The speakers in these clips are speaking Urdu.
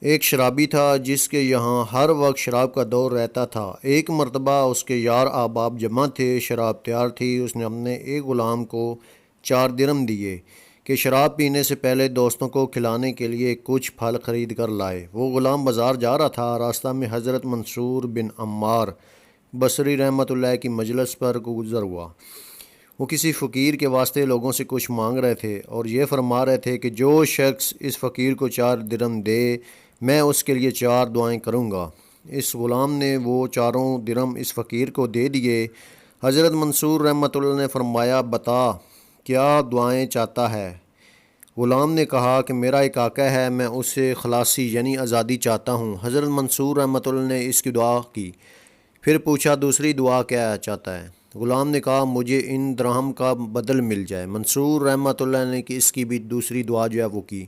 ایک شرابی تھا جس کے یہاں ہر وقت شراب کا دور رہتا تھا۔ ایک مرتبہ اس کے یار احباب جمع تھے، شراب تیار تھی۔ اس نے اپنے ایک غلام کو 4 درہم دیے کہ شراب پینے سے پہلے دوستوں کو کھلانے کے لیے کچھ پھل خرید کر لائے۔ وہ غلام بازار جا رہا تھا، راستہ میں حضرت منصور بن عمار بصری رحمۃ اللہ کی مجلس پر گزر ہوا۔ وہ کسی فقیر کے واسطے لوگوں سے کچھ مانگ رہے تھے اور یہ فرما رہے تھے کہ جو شخص اس فقیر کو 4 درہم دے میں اس کے لیے 4 دعائیں کروں گا۔ اس غلام نے وہ 4 درہم اس فقیر کو دے دیے۔ حضرت منصور رحمۃ اللہ نے فرمایا، بتا کیا دعائیں چاہتا ہے؟ غلام نے کہا کہ میرا ایک آقا ہے، میں اس سے خلاصی یعنی آزادی چاہتا ہوں۔ حضرت منصور رحمۃ اللہ نے اس کی دعا کی، پھر پوچھا دوسری دعا کیا چاہتا ہے؟ غلام نے کہا مجھے ان درہم کا بدل مل جائے۔ منصور رحمۃ اللہ نے کہ اس کی بھی دوسری دعا جو ہے وہ کی،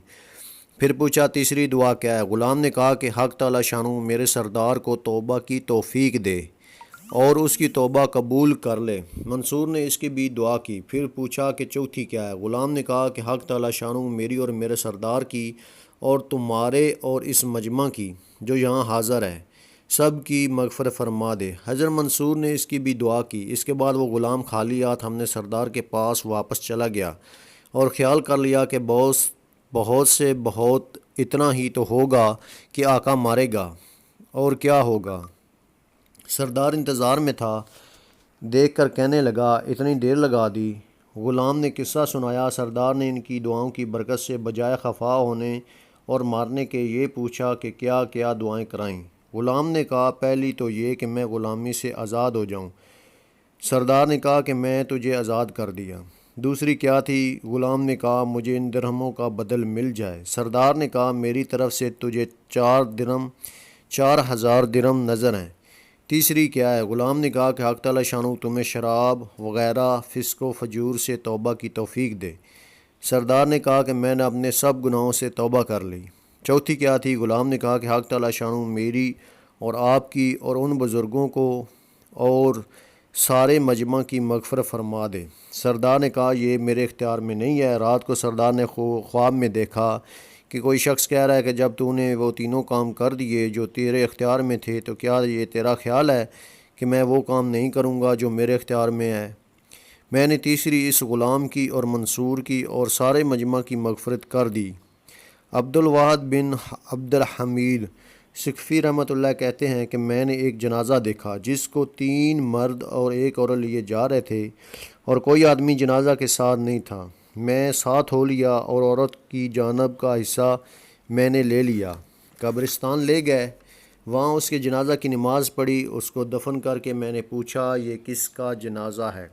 پھر پوچھا تیسری دعا کیا ہے؟ غلام نے کہا کہ حق تعالی شانہ میرے سردار کو توبہ کی توفیق دے اور اس کی توبہ قبول کر لے۔ منصور نے اس کی بھی دعا کی، پھر پوچھا کہ چوتھی کیا ہے؟ غلام نے کہا کہ حق تعالی شانہ میری اور میرے سردار کی اور تمہارے اور اس مجمع کی جو یہاں حاضر ہے سب کی مغفرت فرما دے۔ حضرت منصور نے اس کی بھی دعا کی۔ اس کے بعد وہ غلام خالی ہاتھ ہم نے سردار کے پاس واپس چلا گیا اور خیال کر لیا کہ بہت سے بہت اتنا ہی تو ہوگا کہ آقا مارے گا، اور کیا ہوگا۔ سردار انتظار میں تھا، دیکھ کر کہنے لگا اتنی دیر لگا دی۔ غلام نے قصہ سنایا۔ سردار نے ان کی دعاؤں کی برکت سے بجائے خفا ہونے اور مارنے کے یہ پوچھا کہ کیا کیا دعائیں کرائیں؟ غلام نے کہا پہلی تو یہ کہ میں غلامی سے آزاد ہو جاؤں۔ سردار نے کہا کہ میں تجھے آزاد کر دیا۔ دوسری کیا تھی؟ غلام نے کہا مجھے ان درہموں کا بدل مل جائے۔ سردار نے کہا میری طرف سے تجھے 4,000 درہم نظر ہیں۔ تیسری کیا ہے؟ غلام نے کہا کہ حق تعالی شانہ تمہیں شراب وغیرہ فسق و فجور سے توبہ کی توفیق دے۔ سردار نے کہا کہ میں نے اپنے سب گناہوں سے توبہ کر لی۔ چوتھی کیا تھی؟ غلام نے کہا کہ حق تعالی شانہ میری اور آپ کی اور ان بزرگوں کو اور سارے مجمع کی مغفرت فرما دے۔ سردار نے کہا یہ میرے اختیار میں نہیں ہے۔ رات کو سردار نے خواب میں دیکھا کہ کوئی شخص کہہ رہا ہے کہ جب تو نے وہ تینوں کام کر دیے جو تیرے اختیار میں تھے تو کیا یہ تیرا خیال ہے کہ میں وہ کام نہیں کروں گا جو میرے اختیار میں ہے؟ میں نے تیسری اس غلام کی اور منصور کی اور سارے مجمع کی مغفرت کر دی۔ عبد الواحد بن عبد الحمید سقفی رحمۃ اللہ کہتے ہیں کہ میں نے ایک جنازہ دیکھا جس کو 3 مرد اور ایک عورت لیے جا رہے تھے اور کوئی آدمی جنازہ کے ساتھ نہیں تھا۔ میں ساتھ ہو لیا اور عورت کی جانب کا حصہ میں نے لے لیا، قبرستان لے گئے، وہاں اس کے جنازہ کی نماز پڑھی۔ اس کو دفن کر کے میں نے پوچھا یہ کس کا جنازہ ہے؟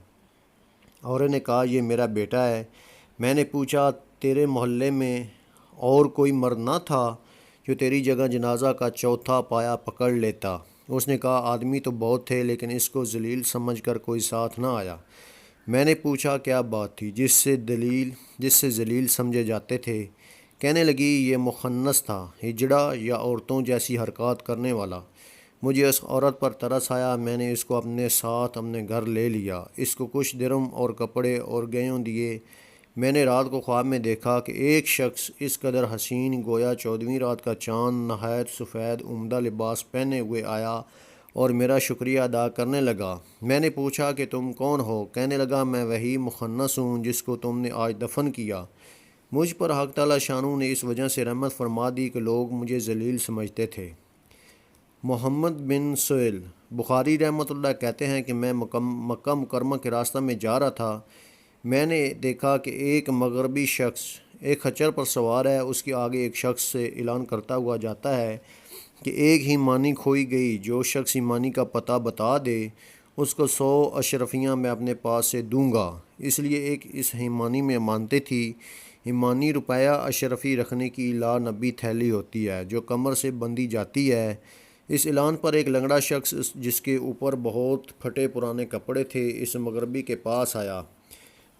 عورت نے کہا یہ میرا بیٹا ہے۔ میں نے پوچھا تیرے محلے میں اور کوئی مرد نہ تھا جو تیری جگہ جنازہ کا چوتھا پایا پکڑ لیتا؟ اس نے کہا آدمی تو بہت تھے لیکن اس کو ذلیل سمجھ کر کوئی ساتھ نہ آیا۔ میں نے پوچھا کیا بات تھی جس سے ذلیل سمجھے جاتے تھے؟ کہنے لگی یہ مخنث تھا، ہجڑا یا عورتوں جیسی حرکات کرنے والا۔ مجھے اس عورت پر ترس آیا، میں نے اس کو اپنے ساتھ اپنے گھر لے لیا، اس کو کچھ درہم اور کپڑے اور گیہوں دیے۔ میں نے رات کو خواب میں دیکھا کہ ایک شخص اس قدر حسین گویا 14ویں رات کا چاند نہایت سفید عمدہ لباس پہنے ہوئے آیا اور میرا شکریہ ادا کرنے لگا۔ میں نے پوچھا کہ تم کون ہو؟ کہنے لگا میں وہی مخنث ہوں جس کو تم نے آج دفن کیا۔ مجھ پر حق تعالی شانہ نے اس وجہ سے رحمت فرما دی کہ لوگ مجھے ذلیل سمجھتے تھے۔ محمد بن سہیل بخاری رحمۃ اللہ کہتے ہیں کہ میں مکہ مکرمہ کے راستہ میں جا رہا تھا، میں نے دیکھا کہ ایک مغربی شخص ایک خچر پر سوار ہے، اس کے آگے ایک شخص سے اعلان کرتا ہوا جاتا ہے کہ ایک ہی مانی کھوئی گئی، جو شخص ایمانی کا پتہ بتا دے اس کو 100 اشرفیاں میں اپنے پاس سے دوں گا۔ اس لیے ایک اس ایمانی میں امانتیں تھی۔ ایمانی روپیہ اشرفی رکھنے کی لا نبی تھیلی ہوتی ہے جو کمر سے بندھی جاتی ہے۔ اس اعلان پر ایک لنگڑا شخص جس کے اوپر بہت پھٹے پرانے کپڑے تھے اس مغربی کے پاس آیا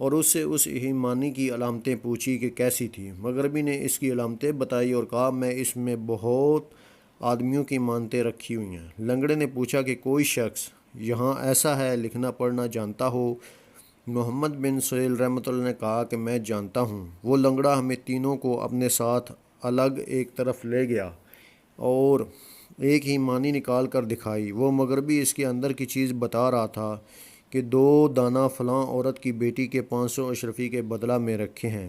اور اس سے اس ایمانی کی علامتیں پوچھی کہ کیسی تھی۔ مغربی نے اس کی علامتیں بتائی اور کہا میں اس میں بہت آدمیوں کی امانتیں رکھی ہوئی ہیں۔ لنگڑے نے پوچھا کہ کوئی شخص یہاں ایسا ہے لکھنا پڑھنا جانتا ہو؟ محمد بن سہیل رحمۃ اللہ نے کہا کہ میں جانتا ہوں۔ وہ لنگڑا ہمیں تینوں کو اپنے ساتھ الگ ایک طرف لے گیا۔ اور ایک ہی معنی نکال کر دکھائی۔ وہ مغربی اس کے اندر کی چیز بتا رہا تھا کہ 2 دانہ فلاں عورت کی بیٹی کے 500 اشرفی کے بدلہ میں رکھے ہیں،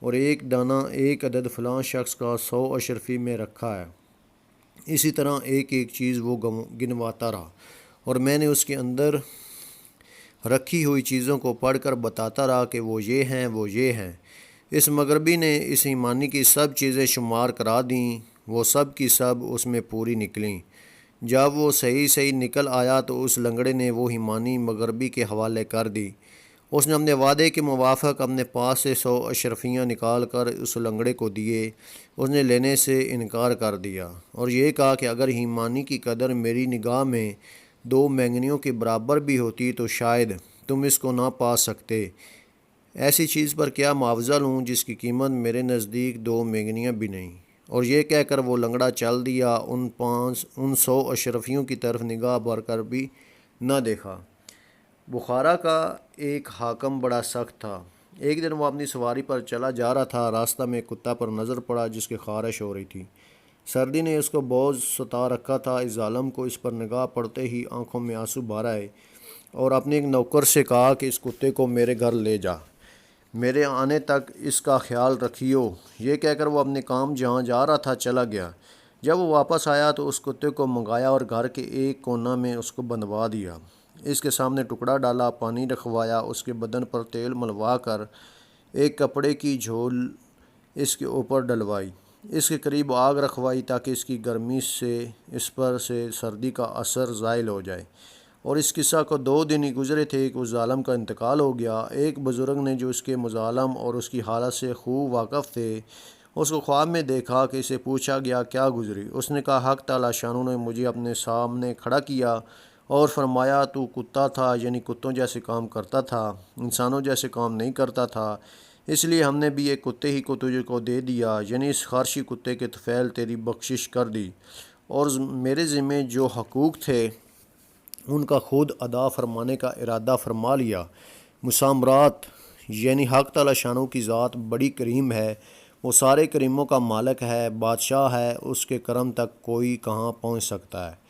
اور 1 دانہ 1 عدد فلاں شخص کا 100 اشرفی میں رکھا ہے۔ اسی طرح ایک ایک چیز وہ گنواتا رہا، اور میں نے اس کے اندر رکھی ہوئی چیزوں کو پڑھ کر بتاتا رہا کہ وہ یہ ہیں، وہ یہ ہیں۔ اس مغربی نے اس ایمانی کی سب چیزیں شمار کرا دیں، وہ سب کی سب اس میں پوری نکلیں۔ جب وہ صحیح نکل آیا تو اس لنگڑے نے وہ ایمانی مغربی کے حوالے کر دی۔ اس نے اپنے وعدے کے موافق اپنے پاس سے 100 اشرفیاں نکال کر اس لنگڑے کو دیے۔ اس نے لینے سے انکار کر دیا اور یہ کہا کہ اگر ایمانی کی قدر میری نگاہ میں 2 مینگنیوں کے برابر بھی ہوتی تو شاید تم اس کو نہ پا سکتے۔ ایسی چیز پر کیا معاوضہ لوں جس کی قیمت میرے نزدیک 2 مینگنیاں بھی نہیں؟ اور یہ کہہ کر وہ لنگڑا چل دیا، ان 100 اشرفیوں کی طرف نگاہ بھر کر بھی نہ دیکھا۔ بخارا کا ایک حاکم بڑا سخت تھا۔ ایک دن وہ اپنی سواری پر چلا جا رہا تھا، راستہ میں کتا پر نظر پڑا جس کی خارش ہو رہی تھی۔ سردی نے اس کو بہت ستا رکھا تھا۔ اس ظالم کو اس پر نگاہ پڑتے ہی آنکھوں میں آنسو بھر آئے اور اپنے ایک نوکر سے کہا کہ اس کتے کو میرے گھر لے جا، میرے آنے تک اس کا خیال رکھیو۔ یہ کہہ کر وہ اپنے کام جہاں جا رہا تھا چلا گیا۔ جب وہ واپس آیا تو اس کتے کو منگایا اور گھر کے ایک کونا میں اس کو بندھوا دیا۔ اس کے سامنے ٹکڑا ڈالا، پانی رکھوایا، اس کے بدن پر تیل ملوا کر ایک کپڑے کی جھول اس کے اوپر ڈلوائی، اس کے قریب آگ رکھوائی تاکہ اس کی گرمی سے اس پر سے سردی کا اثر زائل ہو جائے۔ اور اس قصہ کو 2 دن ہی گزرے تھے کہ اس ظالم کا انتقال ہو گیا۔ ایک بزرگ نے جو اس کے مظالم اور اس کی حالت سے خوب واقف تھے، اس کو خواب میں دیکھا کہ اسے پوچھا گیا کیا گزری۔ اس نے کہا حق تعالی شانو نے مجھے اپنے سامنے کھڑا کیا اور فرمایا تو کتا تھا، یعنی کتوں جیسے کام کرتا تھا، انسانوں جیسے کام نہیں کرتا تھا، اس لیے ہم نے بھی ایک کتے ہی کو تجھے کو دے دیا، یعنی اس خارشی کتے کے طفیل تیری بخشش کر دی، اور میرے ذمے جو حقوق تھے ان کا خود ادا فرمانے کا ارادہ فرما لیا۔ مسامرات یعنی حق تعالی شانو کی ذات بڑی کریم ہے، وہ سارے کریموں کا مالک ہے، بادشاہ ہے، اس کے کرم تک کوئی کہاں پہنچ سکتا ہے؟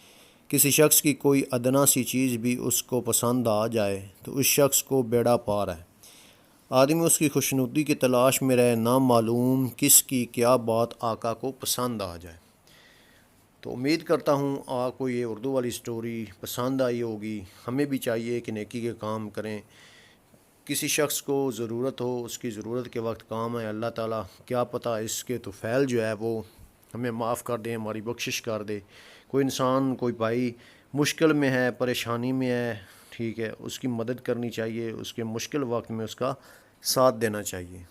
کسی شخص کی کوئی ادنا سی چیز بھی اس کو پسند آ جائے تو اس شخص کو بیڑا پار ہے۔ آدمی اس کی خوشنودی کی تلاش میں رہے، نہ معلوم کس کی کیا بات آقا کو پسند آ جائے۔ تو امید کرتا ہوں آپ کو یہ اردو والی سٹوری پسند آئی ہوگی۔ ہمیں بھی چاہیے کہ نیکی کے کام کریں، کسی شخص کو ضرورت ہو، اس کی ضرورت کے وقت کام ہے، اللہ تعالیٰ کیا پتہ اس کے طفیل جو ہے وہ ہمیں معاف کر دیں، ہماری بخشش کر دے۔ کوئی انسان، کوئی بھائی مشکل میں ہے، پریشانی میں ہے، ٹھیک ہے، اس کی مدد کرنی چاہیے، اس کے مشکل وقت میں اس کا ساتھ دینا چاہیے۔